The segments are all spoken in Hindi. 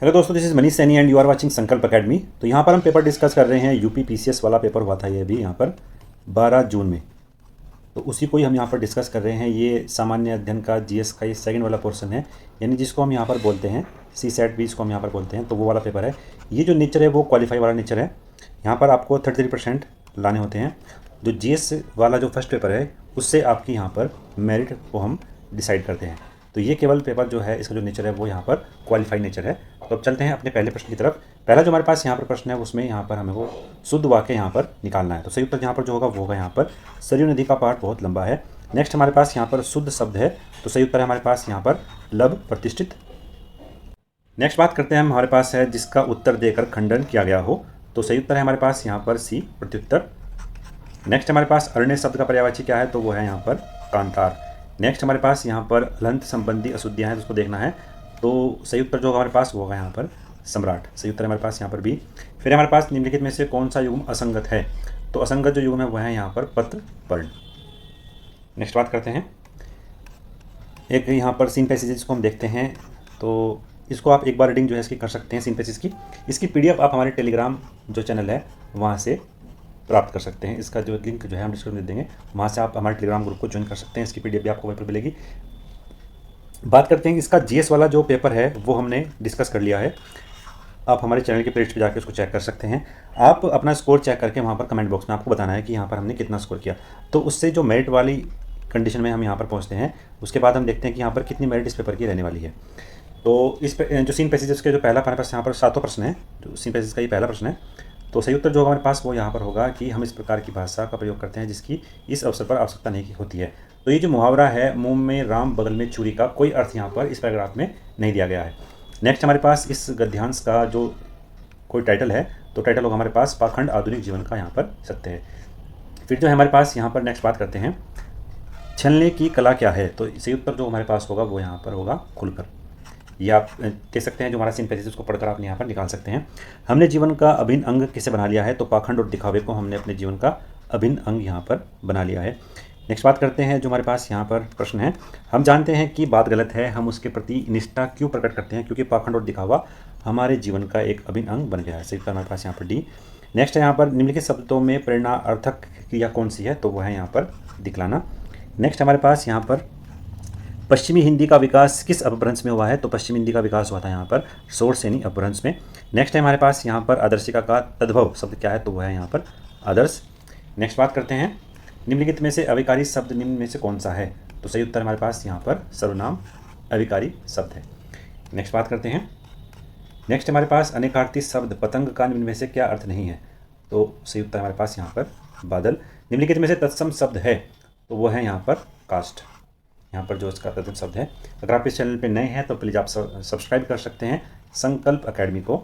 हेलो दोस्तों, this is Manish Saini and you are watching Sankalp academy. तो यहाँ पर हम पेपर डिस्कस कर रहे हैं। यूपी पीसीएस वाला पेपर हुआ था ये भी यहाँ पर 12 जून में, तो उसी को ही हम यहाँ पर डिस्कस कर रहे हैं। ये सामान्य अध्ययन का जीएस का ये सेकंड वाला पोर्शन है, यानी जिसको हम यहाँ पर बोलते हैं सी सेट भी इसको हम यहाँ पर बोलते हैं। तो वो वाला पेपर है। ये जो नेचर है वो क्वालिफाई वाला नेचर है। यहाँ पर आपको 33% लाने होते हैं। जो जीएस वाला जो फर्स्ट पेपर है उससे आपकी यहाँ पर मेरिट को हम डिसाइड करते हैं। तो ये केवल पेपर जो है इसका जो नेचर है वो यहाँ पर क्वालिफाई नेचर है। तो अब चलते हैं अपने पहले प्रश्न की तरफ। पहला जो हमारे पास यहाँ पर प्रश्न है उसमें यहाँ पर हमें वो शुद्ध वाक्य यहाँ पर निकालना है। तो सही उत्तर यहाँ पर जो होगा वो होगा यहाँ पर सरयू नदी का पाठ बहुत लंबा है। नेक्स्ट हमारे पास यहाँ पर शुद्ध शब्द है, तो सही उत्तर है हमारे पास यहाँ पर लब प्रतिष्ठित। नेक्स्ट बात करते हैं हम, हमारे पास है जिसका उत्तर देकर खंडन किया गया हो, तो सही उत्तर है हमारे पास यहाँ पर सी प्रत्युत्तर। नेक्स्ट हमारे पास अरण्य शब्द का पर्यायवाची क्या है, तो वो है यहाँ पर कांतार। नेक्स्ट हमारे पास यहाँ पर हलंत संबंधी अशुद्धियाँ हैं, उसको देखना है। तो सही उत्तर जो होगा हमारे पास वो होगा यहाँ पर सम्राट। सही उत्तर हमारे पास यहाँ पर बी। फिर हमारे पास निम्नलिखित में से कौन सा युग्म असंगत है, तो असंगत जो युग्म है वह है यहाँ पर पत्र पर्ण। नेक्स्ट बात करते हैं, एक यहाँ पर सीन पैसेजेस को हम देखते हैं। तो इसको आप एक बार रीडिंग जो है इसकी कर सकते हैं सीन पैसेज की। इसकी पीडीएफ आप हमारे टेलीग्राम जो चैनल है वहाँ से प्राप्त कर सकते हैं। इसका जो लिंक जो है हम डिस्क्रिप्शन में दे देंगे, वहाँ से आप हमारे टेलीग्राम ग्रुप को ज्वाइन कर सकते हैं। इसकी पीडीएफ भी आपको वहीं पर मिलेगी। बात करते हैं इसका जीएस वाला जो पेपर है वो हमने डिस्कस कर लिया है। आप हमारे चैनल के पेज पे जाकर उसको चेक कर सकते हैं। आप अपना स्कोर चेक करके वहाँ पर कमेंट बॉक्स में आपको बताना है कि यहाँ पर हमने कितना स्कोर किया। तो उससे जो मेरिट वाली कंडीशन में हम यहाँ पर पहुँचते हैं, उसके बाद हम देखते हैं कि यहाँ पर कितनी मेरिट इस पेपर की रहने वाली है। तो इस जो सीन पैसेजेस के जो पहला हमारे पास यहाँ पर 7 प्रश्न है, जो सीन पैसेज का ये पहला प्रश्न है। तो सही उत्तर जो हमारे पास वो यहाँ पर होगा कि हम इस प्रकार की भाषा का प्रयोग करते हैं जिसकी इस अवसर पर आवश्यकता नहीं होती है। तो ये जो मुहावरा है, मुंह में राम बगल में चूरी का, कोई अर्थ यहाँ पर इस पैराग्राफ में नहीं दिया गया है। नेक्स्ट हमारे पास इस गद्यांश का जो कोई टाइटल है, तो टाइटल होगा हमारे पास पाखंड आधुनिक जीवन का यहाँ पर सत्य है। फिर जो है हमारे पास यहाँ पर नेक्स्ट बात करते हैं, छलने की कला क्या है, तो सही उत्तर जो हमारे पास होगा वो यहाँ पर होगा खुलकर। ये आप कह सकते हैं जो हमारा सीन पैसेज उसको पढ़कर आप यहाँ पर निकाल सकते हैं। हमने जीवन का अभिन्न अंग किसे बना लिया है, तो पाखंड और दिखावे को हमने अपने जीवन का अभिन्न अंग यहाँ पर बना लिया है। नेक्स्ट बात करते हैं, जो हमारे पास यहाँ पर प्रश्न है, हम जानते हैं कि बात गलत है, हम उसके प्रति निष्ठा क्यों प्रकट करते हैं, क्योंकि पाखंड और दिखावा हमारे जीवन का एक अभिन्न अंग बन गया है। सही उत्तर हमारे पास यहाँ पर डी। नेक्स्ट है यहाँ पर निम्नलिखित शब्दों में प्रेरणार्थक क्रिया कौन सी है, तो वो है यहाँ पर दिखलाना। नेक्स्ट हमारे पास यहाँ पर पश्चिमी हिंदी का विकास किस अपभ्रंश में हुआ है, तो पश्चिमी हिंदी का विकास हुआ था यहाँ पर शोरसेनी अपभ्रंश में। नेक्स्ट है हमारे पास यहाँ पर आदर्शिका का तद्भव शब्द क्या है, तो वह है यहाँ पर आदर्श। नेक्स्ट बात करते हैं, निम्नलिखित में से अविकारी शब्द निम्न में से कौन सा है, तो सही उत्तर हमारे पास यहाँ पर सर्वनाम अविकारी शब्द है। नेक्स्ट बात करते हैं, नेक्स्ट हमारे पास अनेकार्थी शब्द पतंग का निम्न में से क्या अर्थ नहीं है, तो सही उत्तर हमारे पास यहाँ पर बादल। निम्नलिखित में से तत्सम शब्द है, तो वो है यहाँ पर कास्ट। यहाँ पर जो इसका तत्सम शब्द है। अगर आप इस चैनल पे नए हैं तो प्लीज़ आप सब्सक्राइब कर सकते हैं संकल्प अकेडमी को,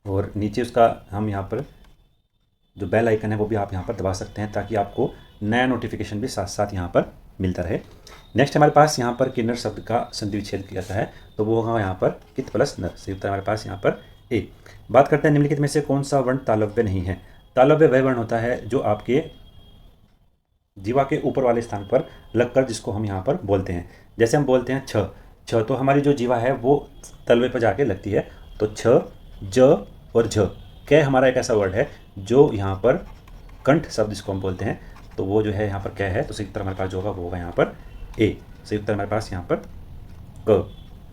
और नीचे उसका हम यहाँ पर जो बेल आइकन है वो भी आप यहाँ पर दबा सकते हैं, ताकि आपको नया नोटिफिकेशन भी साथ साथ यहाँ पर मिलता रहे। नेक्स्ट हमारे पास यहाँ पर किन्नर शब्द का संधि विच्छेद किया जाता है, तो वो होगा यहाँ पर कित प्लस नर। सही उत्तर हमारे पास यहाँ पर ए। बात करते हैं निम्नलिखित में से कौन सा वर्ण तालव्य नहीं है। तालव्य वह वर्ण होता है जो आपके जीवा के ऊपर वाले स्थान पर लगकर जिसको हम यहाँ पर बोलते हैं। जैसे हम बोलते हैं छ, तो हमारी जो जीवा है वो तलवे पर जाके लगती है। तो छ, ज और झ, कै हमारा एक ऐसा वर्ड है जो यहाँ पर कंठ शब्द जिसको हम बोलते हैं, तो वो जो है यहाँ पर कै है। तो सही उत्तर हमारे पास जो होगा वो होगा यहाँ पर ए। सही उत्तर हमारे पास यहाँ पर क।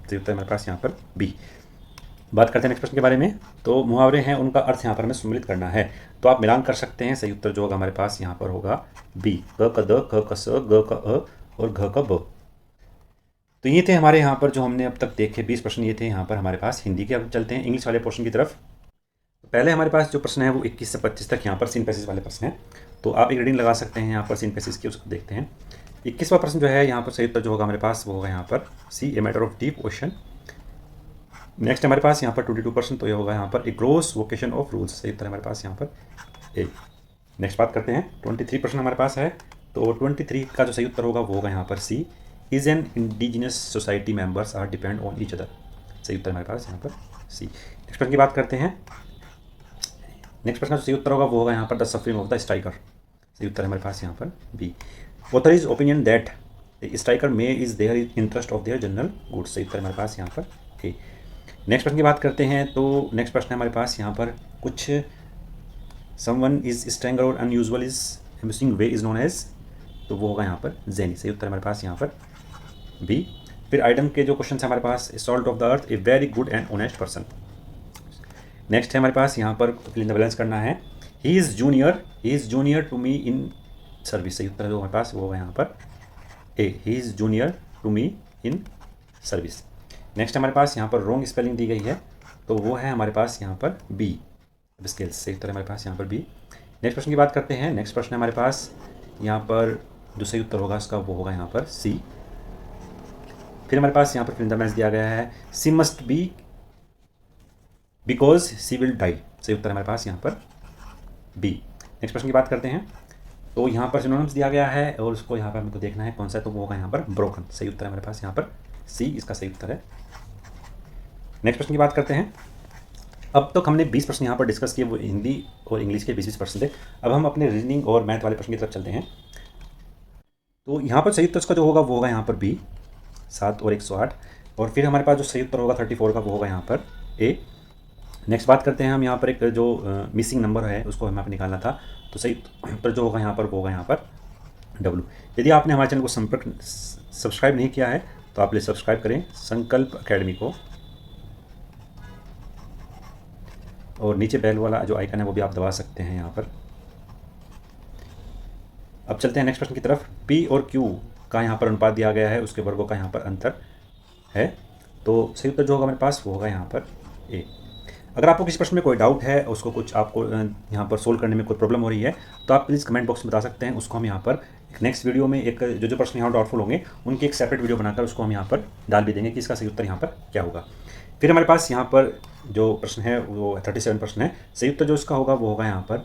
सही उत्तर हमारे पास यहाँ पर बी। बात करते हैं नेक्स्ट प्रश्न के बारे में। तो मुहावरे हैं, उनका अर्थ यहाँ पर हमें सम्मिलित करना है, तो आप मिलान कर सकते हैं। सही उत्तर जो होगा हमारे पास यहाँ पर होगा बी। क क द, ख क स, ग क अ और घ क ब। तो ये थे हमारे यहाँ पर जो हमने अब तक देखे 20 प्रश्न, ये थे यहाँ पर हमारे पास हिंदी के। अब चलते हैं इंग्लिश वाले पोर्शन की तरफ। पहले हमारे पास जो प्रश्न है वो 21 से 25 तक यहाँ पर सीन पैसेज वाले प्रश्न हैं, तो आप एक रीडिंग लगा सकते हैं यहाँ पर सीन पैसेज की, उसको देखते हैं। 21वां प्रश्न जो है यहाँ पर सही उत्तर जो होगा हमारे पास वो होगा यहाँ पर C, a matter of deep ocean. Next हमारे पास यहाँ पर 22%, तो ये होगा यहाँ पर ए ग्रोस वोकेशन ऑफ रूल्स। सही उत्तर हमारे पास यहाँ पर ए। नेक्स्ट बात करते हैं 23% हमारे पास है, तो 23 का जो सही उत्तर होगा वो होगा यहाँ पर C, is an indigenous society members are depend on each other. सही उत्तर हमारे पास यहाँ पर सी। नेक्स्ट प्रश्न की बात करते हैं। नेक्स्ट प्रश्न का सही उत्तर होगा वो होगा यहाँ पर the suffering of the striker. सही उत्तर हमारे पास यहाँ पर B. Author is opinion that striker may is their interest of their general goods, सही उत्तर हमारे पास यहाँ पर ए। नेक्स्ट प्रश्न की बात करते हैं, तो नेक्स्ट प्रश्न है हमारे पास यहाँ पर कुछ समवन इज स्ट्रेंग और unusual is embarrassing way is known as, तो वो होगा यहाँ पर जेनी, सही उत्तर हमारे पास यहाँ पर बी। फिर आइटम के जो क्वेश्चन है हमारे पास, salt of the earth a very good and honest person. Next है हमारे पास यहाँ पर फिल इन द बैलेंस करना है, he is junior to me in service, सही उत्तर जो हमारे पास वो होगा यहाँ पर A, he is junior to me in service. Next हमारे पास यहाँ पर रॉन्ग स्पेलिंग दी गई है, तो वो है हमारे पास यहाँ पर बी, स्केल्स, सही उत्तर हमारे पास यहाँ पर बी। नेक्स्ट प्रश्न की बात करते हैं, नेक्स्ट प्रश्न है हमारे पास यहाँ पर जो सही उत्तर होगा उसका वो होगा यहाँ पर सी। फिर हमारे पास यहाँ पर फिर इन द मैच दिया गया है, C must be because C will die, सही उत्तर हमारे पास यहाँ पर बी। नेक्स्ट प्रश्न की बात करते हैं, तो यहाँ पर सिनोनिम्स दिया गया है और उसको यहाँ पर हमको देखना है कौन सा है, तो वो होगा यहाँ पर ब्रोकन, सही उत्तर हमारे पास यहाँ पर सी, इसका सही उत्तर है। नेक्स्ट प्रश्न की बात करते हैं, अब तक हमने 20 प्रश्न यहाँ पर डिस्कस किए, वो हिंदी और इंग्लिश के 20 प्रश्न थे। अब हम अपने रीजनिंग और मैथ वाले प्रश्न की तरफ चलते हैं। तो यहाँ पर सही उत्तर इसका जो होगा वो होगा यहाँ पर बी, 7 और 108। और फिर हमारे पास जो सही उत्तर होगा 34 का वो होगा यहाँ पर ए। नेक्स्ट बात करते हैं हम यहाँ पर एक जो मिसिंग नंबर है उसको हमें यहाँ पर निकालना था, तो सही उत्तर जो होगा यहाँ पर वो होगा यहाँ पर डब्लू। यदि आपने हमारे चैनल को सब्सक्राइब नहीं किया है तो आप प्लीज़ सब्सक्राइब करें संकल्प अकेडमी को, और नीचे बेल वाला जो आइकन है वो भी आप दबा सकते हैं यहाँ पर। अब चलते हैं नेक्स्ट प्रश्न की तरफ, P और Q का यहाँ पर अनुपात दिया गया है, उसके वर्गों का यहाँ पर अंतर है, तो सही उत्तर जो होगा हमारे पास वो होगा यहाँ पर ए। अगर आपको किसी प्रश्न में कोई डाउट है, उसको कुछ आपको यहाँ पर सोल्व करने में कोई प्रॉब्लम हो रही है, तो आप प्लीज़ कमेंट बॉक्स में बता सकते हैं, उसको हम यहाँ पर एक नेक्स्ट वीडियो में एक जो प्रश्न यहाँ डाउटफुल होंगे उनकी एक सेपरेट वीडियो बनाकर उसको हम यहाँ पर डाल भी देंगे कि इसका सही उत्तर यहाँ पर क्या होगा। फिर हमारे पास यहाँ पर जो प्रश्न है वो 37 प्रश्न है, सही उत्तर जो इसका होगा वो होगा यहाँ पर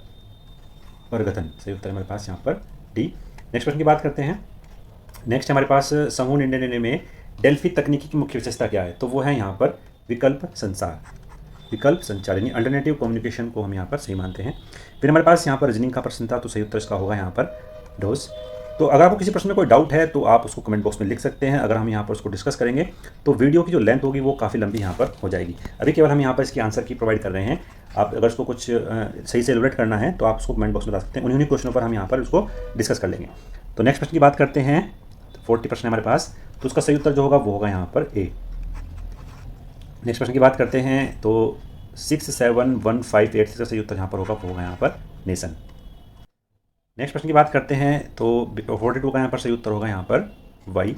परगतन, सही उत्तर हमारे पास यहाँ पर डी। नेक्स्ट प्रश्न की बात करते हैं, नेक्स्ट हमारे पास समूह निर्णय लेने में डेल्फी तकनीकी की मुख्य विशेषता क्या है, तो वो है यहाँ पर विकल्प संचार यानी अल्टरनेटिव कम्युनिकेशन को हम यहाँ पर सही मानते हैं। फिर हमारे पास यहाँ पर रीजनिंग का प्रश्न था, तो सही उत्तर इसका होगा यहाँ पर डोज। तो अगर आपको किसी प्रश्न में कोई डाउट है तो आप उसको कमेंट बॉक्स में लिख सकते हैं, अगर हम यहाँ पर उसको डिस्कस करेंगे तो वीडियो की जो लेंथ होगी वो काफ़ी लंबी यहाँ पर हो जाएगी। अभी केवल हम यहाँ पर इसकी आंसर की प्रोवाइड कर रहे हैं, आप अगर उसको कुछ सही से एलुबरेट करना है तो आप उसको कमेंट बॉक्स में बता सकते हैं, उन्हीं क्वेश्चनों पर हम यहाँ पर उसको डिस्कस कर लेंगे। तो नेक्स्ट प्रश्न की बात करते हैं, 40 प्रश्न हमारे पास, तो उसका सही उत्तर जो होगा वो होगा यहाँ पर ए। नेक्स्ट प्रश्न की बात करते हैं, तो 67158 का सही उत्तर यहाँ पर होगा वो होगा यहाँ पर नेशन। नेक्स्ट प्रश्न की बात करते हैं, तो 42 का यहाँ पर सही उत्तर होगा यहाँ पर वाई।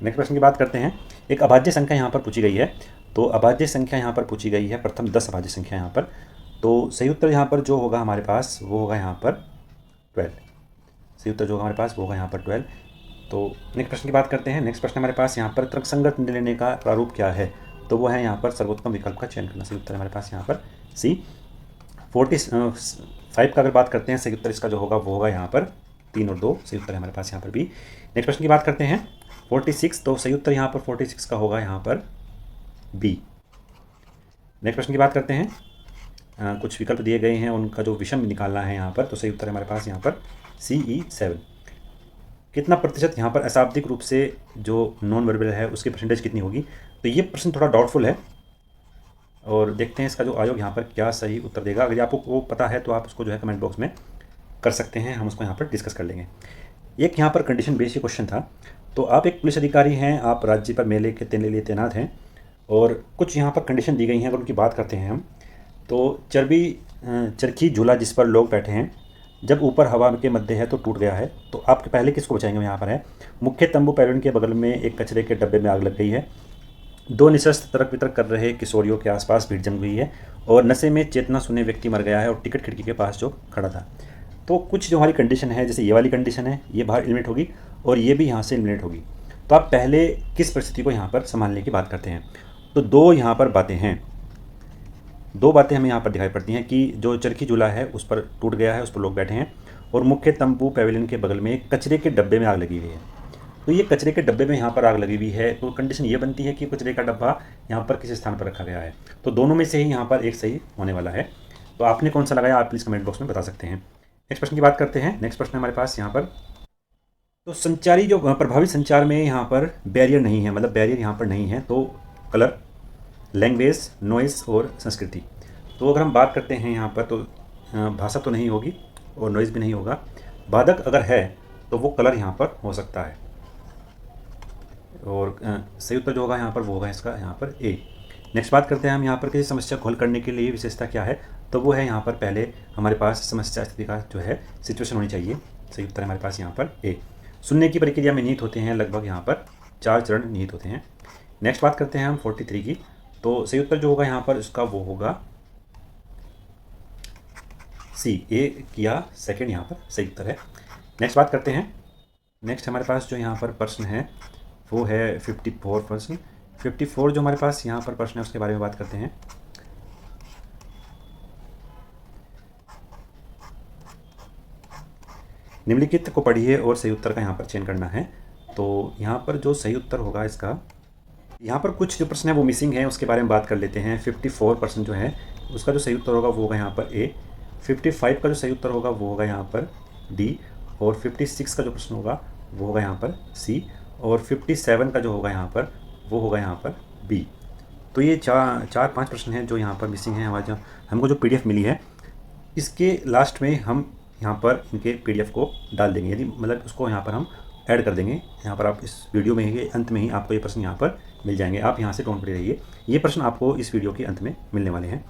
नेक्स्ट प्रश्न की बात करते हैं, एक अभाज्य संख्या यहाँ पर पूछी गई है, तो अभाज्य संख्या यहाँ पर पूछी गई है, प्रथम 10 अभाज्य संख्या यहाँ पर, तो सही उत्तर यहाँ पर जो होगा हमारे पास वो होगा यहाँ पर 12, सही उत्तर जो होगा हमारे पास वो होगा यहाँ पर 12। तो नेक्स्ट प्रश्न की बात करते हैं, नेक्स्ट प्रश्न हमारे पास यहाँ पर तर्कसंगत निर्णय लेने का प्रारूप क्या है, तो वो है यहाँ पर सर्वोत्तम विकल्प का चयन करना, सही उत्तर हमारे पास यहाँ पर सी। 45 का अगर बात करते हैं, सही उत्तर इसका जो होगा वो होगा यहाँ पर 3 और 2, सही उत्तर है हमारे पास यहाँ पर बी। नेक्स्ट प्रश्न की बात करते हैं 46, तो सही उत्तर यहाँ पर 46 का होगा यहाँ पर बी। नेक्स्ट प्रश्न की बात करते हैं, कुछ विकल्प दिए गए हैं उनका जो विषम निकालना है यहाँ पर, तो सही उत्तर है हमारे पास यहाँ पर CE7। कितना प्रतिशत यहाँ पर अशाब्दिक रूप से जो नॉन वर्बल है उसकी परसेंटेज कितनी होगी, तो ये प्रश्न थोड़ा डाउटफुल है और देखते हैं इसका जो आयोग यहाँ पर क्या सही उत्तर देगा। अगर आपको वो पता है तो आप उसको जो है कमेंट बॉक्स में कर सकते हैं, हम उसको यहाँ पर डिस्कस कर लेंगे। एक यहाँ पर कंडीशन बेस्ड क्वेश्चन था, तो आप एक पुलिस अधिकारी हैं, आप राज्य पर मेले के लिए तैनात हैं और कुछ यहाँ पर कंडीशन दी गई हैं, अगर उनकी बात करते हैं हम, तो चरखी झूला जिस पर लोग बैठे हैं जब ऊपर हवा के मध्य है तो टूट गया है, तो आपके पहले किसको बचाएंगे। यहाँ पर है मुख्य तंबू पैवेलियन के बगल में एक कचरे के डब्बे में आग लग गई है, 2 निशस्त्र तर्क वितर्क कर रहे किशोरियों के आसपास भीड़ जम गई है और नशे में चेतना शून्य व्यक्ति मर गया है और टिकट खिड़की के पास जो खड़ा था। तो कुछ जो हमारी कंडीशन है, जैसे ये वाली कंडीशन है ये बाहर एलिमिनेट होगी और ये भी यहाँ से एलिमिनेट होगी, तो आप पहले किस परिस्थिति को यहाँ पर संभालने की बात करते हैं। तो 2 यहाँ पर बातें हैं, 2 बातें हमें यहाँ पर दिखाई पड़ती हैं कि जो चरखी झूला है उस पर टूट गया है, उस पर लोग बैठे हैं और मुख्य तंबू पैवेलियन के बगल में कचरे के डब्बे में आग लगी हुई है। तो ये कचरे के डब्बे में यहाँ पर आग लगी हुई है, तो कंडीशन ये बनती है कि कचरे का डब्बा यहाँ पर किस स्थान पर रखा गया है, तो दोनों में से ही यहाँ पर एक सही होने वाला है। तो आपने कौन सा लगाया आप प्लीज़ कमेंट बॉक्स में बता सकते हैं। नेक्स्ट प्रश्न की बात करते हैं, नेक्स्ट प्रश्न हमारे पास यहाँ पर, तो संचारी जो प्रभावी संचार में यहाँ पर बैरियर नहीं है, मतलब बैरियर यहाँ पर नहीं है। तो कलर, लैंग्वेज, नॉइस और संस्कृति। तो अगर हम बात करते हैं यहाँ पर, तो भाषा तो नहीं होगी और नॉइस भी नहीं होगा। बाधक अगर है तो वो कलर यहाँ पर हो सकता है। और सही उत्तर जो होगा यहाँ पर वो होगा इसका यहाँ पर ए। नेक्स्ट बात करते हैं हम यहाँ पर किसी समस्या को हल करने के लिए विशेषता क्या है। तो वो है यहाँ पर पहले हमारे पास समस्या स्थिति का जो है सिचुएशन होनी चाहिए। सही उत्तर हमारे पास यहाँ पर ए। सुनने की प्रक्रिया में निहित होते हैं लगभग यहाँ पर 4 चरण निहित होते हैं। नेक्स्ट बात करते हैं हम 43 की। तो सही उत्तर जो होगा यहाँ पर इसका वो होगा सी। ए किया सेकंड यहाँ पर सही उत्तर है। नेक्स्ट बात करते हैं। नेक्स्ट हमारे पास जो यहाँ पर प्रश्न है वो है 54 प्रश्न। 54 जो हमारे पास यहाँ पर प्रश्न है उसके बारे में बात करते हैं। निम्नलिखित को पढ़िए और सही उत्तर का यहाँ पर चयन करना है। तो यहाँ पर जो सही उत्तर होगा इसका, यहाँ पर कुछ जो प्रश्न है वो मिसिंग है, उसके बारे में बात कर लेते हैं। 54% जो है उसका जो सही उत्तर होगा वो होगा यहाँ पर ए। 55 का जो सही उत्तर होगा वो होगा यहाँ पर डी। और 56 का जो प्रश्न होगा वो होगा यहाँ पर सी। और 57 का जो होगा यहाँ पर वो होगा यहाँ पर बी। तो ये 4-5 प्रश्न हैं जो यहाँ पर मिसिंग हैं। हमारे जो हमको जो PDF मिली है इसके लास्ट में हम यहाँ पर इनके PDF को डाल देंगे, यदि मतलब उसको यहाँ पर हम ऐड कर देंगे। यहाँ पर आप इस वीडियो में ही अंत में ही आपको ये प्रश्न यहाँ पर मिल जाएंगे। आप यहाँ से डोंट वरी रहिए, ये प्रश्न आपको इस वीडियो के अंत में मिलने वाले हैं।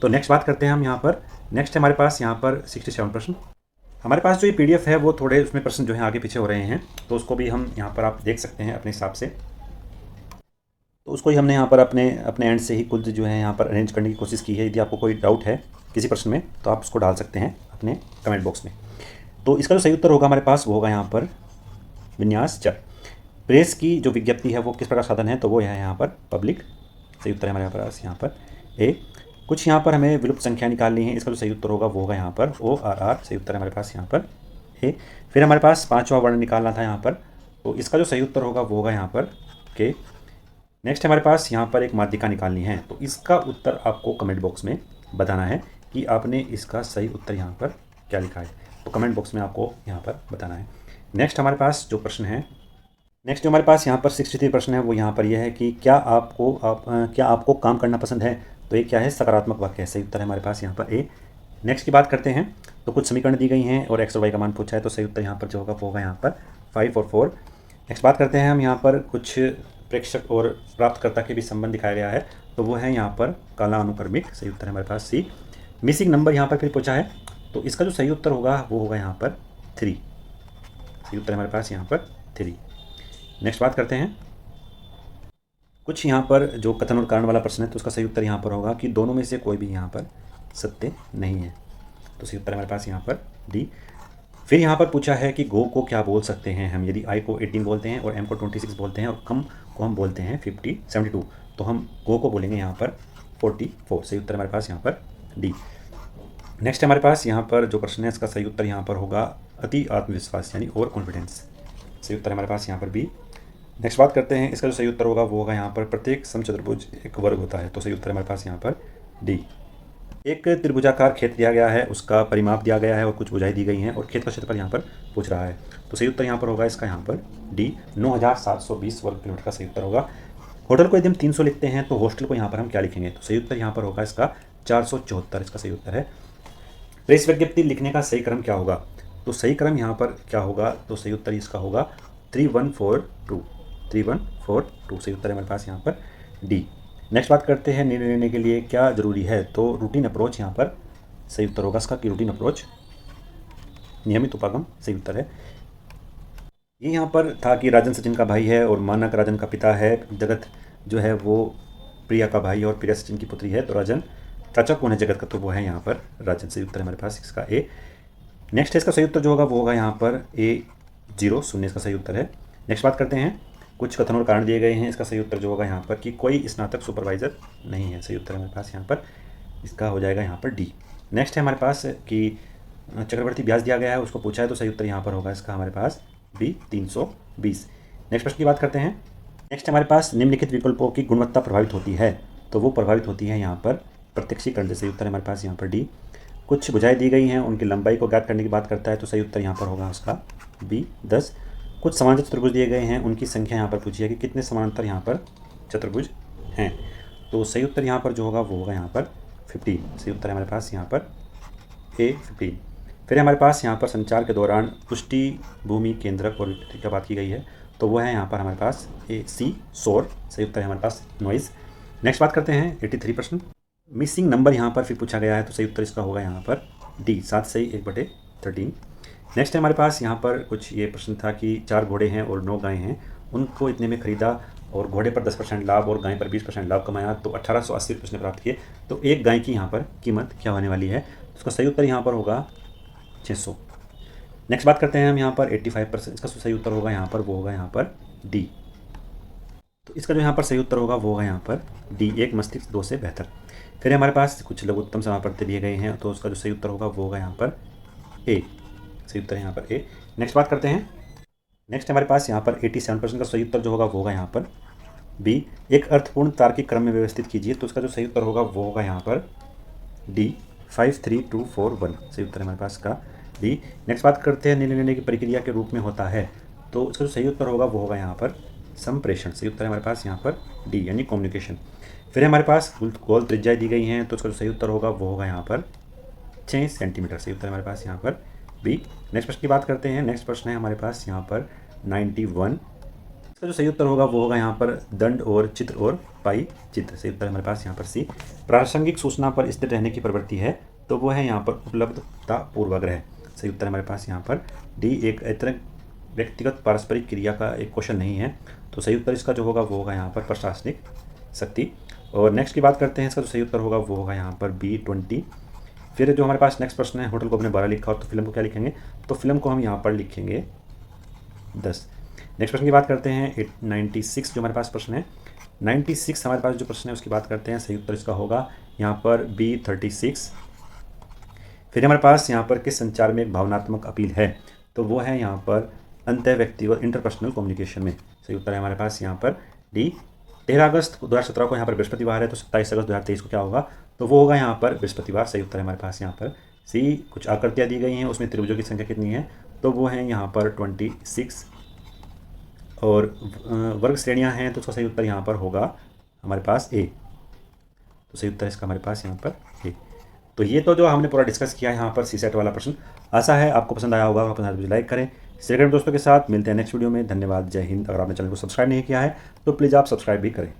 तो नेक्स्ट बात करते हैं हम यहाँ पर। नेक्स्ट हमारे पास यहाँ पर 67 प्रश्न। हमारे पास जो ये PDF है वो थोड़े उसमें प्रश्न जो है आगे पीछे हो रहे हैं, तो उसको भी हम यहाँ पर आप देख सकते हैं अपने हिसाब से। तो उसको ही हमने यहाँ पर अपने एंड से ही खुद जो है यहाँ पर अरेंज करने की कोशिश की है। यदि आपको कोई डाउट है किसी प्रश्न में तो आप उसको डाल सकते हैं अपने कमेंट बॉक्स में। तो इसका जो सही उत्तर होगा हमारे पास वो होगा यहाँ पर विन्यास चर। प्रेस की जो विज्ञप्ति है वो किस प्रकार साधन है, तो वो है यहाँ पर पब्लिक। सही उत्तर है हमारे पास यहाँ पर ए। कुछ यहाँ पर हमें विलुप्त संख्या निकालनी है, इसका जो सही उत्तर होगा वो होगा यहाँ पर ORR। सही उत्तर है हमारे पास यहाँ पर ए। फिर हमारे पास 5वां वर्ण निकालना था यहाँ पर, तो इसका जो सही उत्तर होगा वो होगा यहाँ पर के। नेक्स्ट हमारे पास यहाँ पर एक माध्यिका निकालनी है, तो इसका उत्तर आपको कमेंट बॉक्स में बताना है कि आपने इसका सही उत्तर यहाँ पर क्या लिखा है। तो कमेंट बॉक्स में आपको यहाँ पर बताना है। नेक्स्ट हमारे पास जो प्रश्न है, नेक्स्ट जो हमारे पास यहाँ पर 63 प्रश्न है वो यहाँ पर यह है कि क्या आपको काम करना पसंद है। तो ये क्या है, सकारात्मक वाक्य है। सही उत्तर है हमारे पास यहाँ पर ए। नेक्स्ट की बात करते हैं। तो कुछ समीकरण दी गई हैं और x और y का मान पूछा है, तो सही उत्तर यहाँ पर जो होगा वो होगा यहाँ पर 5 और 4। नेक्स्ट बात करते हैं हम यहाँ पर कुछ प्रेक्षक और प्राप्तकर्ता के भी संबंध दिखाया गया है, तो वो है यहाँ पर काला अनुक्रमिक। सही उत्तर है हमारे पास सी। मिसिंग नंबर यहाँ पर फिर पूछा है, तो इसका जो सही उत्तर होगा वो होगा यहाँ पर 3। सही उत्तर है हमारे पास यहाँ पर 3। नेक्स्ट बात करते हैं कुछ यहाँ पर जो कथन और कारण वाला प्रश्न है, तो उसका सही उत्तर यहाँ पर होगा कि दोनों में से कोई भी यहाँ पर सत्य नहीं है। तो सही उत्तर हमारे पास यहाँ पर डी। फिर यहाँ पर पूछा है कि गो को क्या बोल सकते हैं हम, यदि आई को 18 बोलते हैं और एम को 26 बोलते हैं और कम को हम बोलते हैं 72, तो हम गो को बोलेंगे यहाँ पर 44। सही उत्तर हमारे पास यहाँ पर डी। नेक्स्ट हमारे पास यहाँ पर जो प्रश्न है इसका सही उत्तर यहाँ पर होगा अति आत्मविश्वास यानी ओवर कॉन्फिडेंस। सही उत्तर हमारे पास यहाँ पर बी। नेक्स्ट बात करते हैं, इसका जो सही उत्तर होगा वो होगा यहाँ पर प्रत्येक समचतुर्भुज एक वर्ग होता है। तो सही उत्तर हमारे पास यहाँ पर डी। एक त्रिभुजाकार खेत दिया गया है, उसका परिमाप दिया गया है और कुछ बुझाई दी गई हैं और खेत का क्षेत्रफल यहाँ पर पूछ रहा है, तो सही उत्तर यहाँ पर होगा इसका यहाँ पर डी 9720 वर्ग किलोमीटर का सही उत्तर होगा। होटल को यदि हम 300 लिखते हैं तो हॉस्टल को यहाँ पर हम क्या लिखेंगे, तो सही उत्तर यहाँ पर होगा इसका 474, इसका सही उत्तर है। प्रेस विज्ञप्ति लिखने का सही क्रम क्या होगा, तो सही क्रम यहाँ पर क्या होगा, तो सही उत्तर इसका होगा 3142। सही उत्तर है हमारे पास यहाँ पर डी। नेक्स्ट बात करते हैं निर्णय लेने के लिए क्या जरूरी है, तो रूटीन अप्रोच यहाँ पर सही उत्तर होगा इसका कि रूटीन अप्रोच, नियमित उपागम सही उत्तर है। ये यहाँ पर था कि राजन सचिन का भाई है और मानक राजन का पिता है, जगत जो है वो प्रिया का भाई और प्रिया सचिन की पुत्री है, तो राजन चाचा कौन है जगत का, तो वो है यहाँ पर राजन। सही उत्तर है हमारे पास इसका ए। नेक्स्ट है इसका सही उत्तर जो होगा वो होगा यहाँ पर A0 शून्य, इसका सही उत्तर है। नेक्स्ट बात करते हैं, कुछ कथन और कारण दिए गए हैं, इसका सही उत्तर जो होगा यहाँ पर कि कोई स्नातक सुपरवाइजर नहीं है। सही उत्तर हमारे पास यहाँ पर इसका हो जाएगा यहाँ पर डी। नेक्स्ट है हमारे पास कि चक्रवर्ती ब्याज दिया गया है, उसको पूछा है, तो सही उत्तर यहाँ पर होगा इसका हमारे पास बी 320। नेक्स्ट प्रश्न की बात करते हैं। नेक्स्ट हमारे पास निम्नलिखित विकल्पों की गुणवत्ता प्रभावित होती है, तो वो प्रभावित होती है यहाँ पर प्रत्यक्षीकरण से। सही उत्तर हमारे पास यहाँ पर डी। कुछ बुझाई दी गई हैं, उनकी लंबाई को ज्ञात करने की बात करता है, तो सही उत्तर यहाँ पर होगा उसका बी 10। कुछ समांतर चतुर्भुज दिए गए हैं, उनकी संख्या यहाँ पर पूछी है कि कितने समांतर यहाँ पर चतुर्भुज हैं। तो सही उत्तर यहाँ पर जो होगा वो होगा यहाँ पर 15। सही उत्तर है हमारे पास यहाँ पर A 15। फिर हमारे पास यहाँ पर संचार के दौरान पुष्टि भूमि केंद्रक और विकृति की बात की गई है, तो वो है यहाँ पर हमारे पास C शोर। सही उत्तर है हमारे पास नॉइज़। नेक्स्ट बात करते हैं 83 प्रश्न। मिसिंग नंबर यहाँ पर फिर पूछा गया है, तो सही उत्तर इसका होगा यहाँ पर D 7 सही 1/13। नेक्स्ट है हमारे पास यहाँ पर कुछ ये प्रश्न था कि 4 घोड़े हैं और 9 गायें हैं, उनको इतने में खरीदा और घोड़े पर 10% लाभ और गाय पर 20% लाभ कमाया, तो 1880 रुपये उसने प्राप्त किए। तो एक गाय की यहाँ पर कीमत क्या होने वाली है? उसका सही उत्तर यहाँ पर होगा 600। नेक्स्ट बात करते हैं हम यहाँ पर 85%। इसका सही उत्तर होगा यहाँ पर वो होगा यहाँ पर D। तो इसका जो यहाँ पर सही उत्तर होगा वो होगा यहाँ पर D, एक मस्तिष्क 2 से बेहतर। फिर हमारे पास कुछ लघुत्तम समापत्ति दिए गए हैं, तो उसका जो सही उत्तर होगा वो होगा यहाँ पर A। सही उत्तर है यहाँ पर A। नेक्स्ट बात करते हैं। नेक्स्ट हमारे पास यहाँ पर 87% का सही उत्तर जो होगा वो होगा यहाँ पर B, एक अर्थपूर्ण तार्किक क्रम में व्यवस्थित कीजिए। तो उसका जो सही उत्तर होगा वो होगा यहाँ पर D 5 3 2 4 1। सही उत्तर है हमारे पास का D। नेक्स्ट बात करते हैं निर्णय लेने की प्रक्रिया के रूप में होता है, तो उसका जो सही उत्तर होगा वो होगा यहाँ पर संप्रेषण। सही उत्तर है हमारे पास यहाँ पर D यानी कम्युनिकेशन। फिर हमारे पास गोल त्रिज्याएं दी गई हैं, तो उसका जो सही उत्तर होगा वो होगा यहाँ पर 6 सेंटीमीटर। सही उत्तर है हमारे पास यहाँ पर B। नेक्स्ट प्रश्न की बात करते हैं। नेक्स्ट प्रश्न है हमारे पास यहाँ पर 91। इसका जो सही उत्तर होगा वो होगा यहाँ पर दंड और चित्र और पाई चित्र। सही उत्तर है हमारे पास यहाँ पर C। प्रासंगिक सूचना पर स्थिर रहने की प्रवृत्ति है, तो वो है यहाँ पर उपलब्धता पूर्वाग्रह। सही उत्तर है हमारे पास यहाँ पर D, एक अतिरिक्त व्यक्तिगत पारस्परिक क्रिया का एक क्वेश्चन नहीं है, तो सही उत्तर इसका जो होगा वो होगा यहाँ पर प्रशासनिक शक्ति। और नेक्स्ट की बात करते हैं। इसका जो सही उत्तर होगा वो होगा यहाँ पर B 20। फिर जो हमारे पास नेक्स्ट प्रश्न है, होटल को अपने 12 लिखा और तो फिल्म को क्या लिखेंगे? तो फिल्म को हम यहाँ पर लिखेंगे 10। नेक्स्ट प्रश्न की बात करते हैं 96 जो हमारे पास प्रश्न है। 96 हमारे पास जो प्रश्न है उसकी बात करते हैं। सही उत्तर इसका होगा यहाँ पर B 36। फिर हमारे पास यहाँ पर किस संचार में एक भावनात्मक अपील है? तो वो है यहाँ पर अंतः व्यक्तिगत इंटरपर्सनल कम्युनिकेशन में। सही उत्तर है हमारे पास यहाँ पर D। 13 अगस्त 2017 को यहाँ पर बृहस्पतिवार है, तो 27 अगस्त 2023 को क्या होगा? तो वो होगा यहाँ पर बृहस्पतिवार। सही उत्तर है हमारे पास यहाँ पर C। कुछ आकृतियाँ दी गई हैं, उसमें त्रिभुजों की संख्या कितनी है? तो वो है यहाँ पर 26। और वर्ग श्रेणियाँ हैं, तो उसका सही उत्तर यहाँ पर होगा हमारे पास A। तो सही उत्तर है इसका हमारे पास यहाँ पर A। तो ये तो जो हमने पूरा डिस्कस किया यहाँ पर C सेट वाला प्रश्न। आशा है आपको पसंद आया होगा। पसंद आया तो लाइक करें, शेयर करें दोस्तों के साथ। मिलते हैं नेक्स्ट वीडियो में। धन्यवाद, जय हिंद। अगर आपने चैनल को सब्सक्राइब नहीं किया है तो प्लीज़ आप सब्सक्राइब भी करें।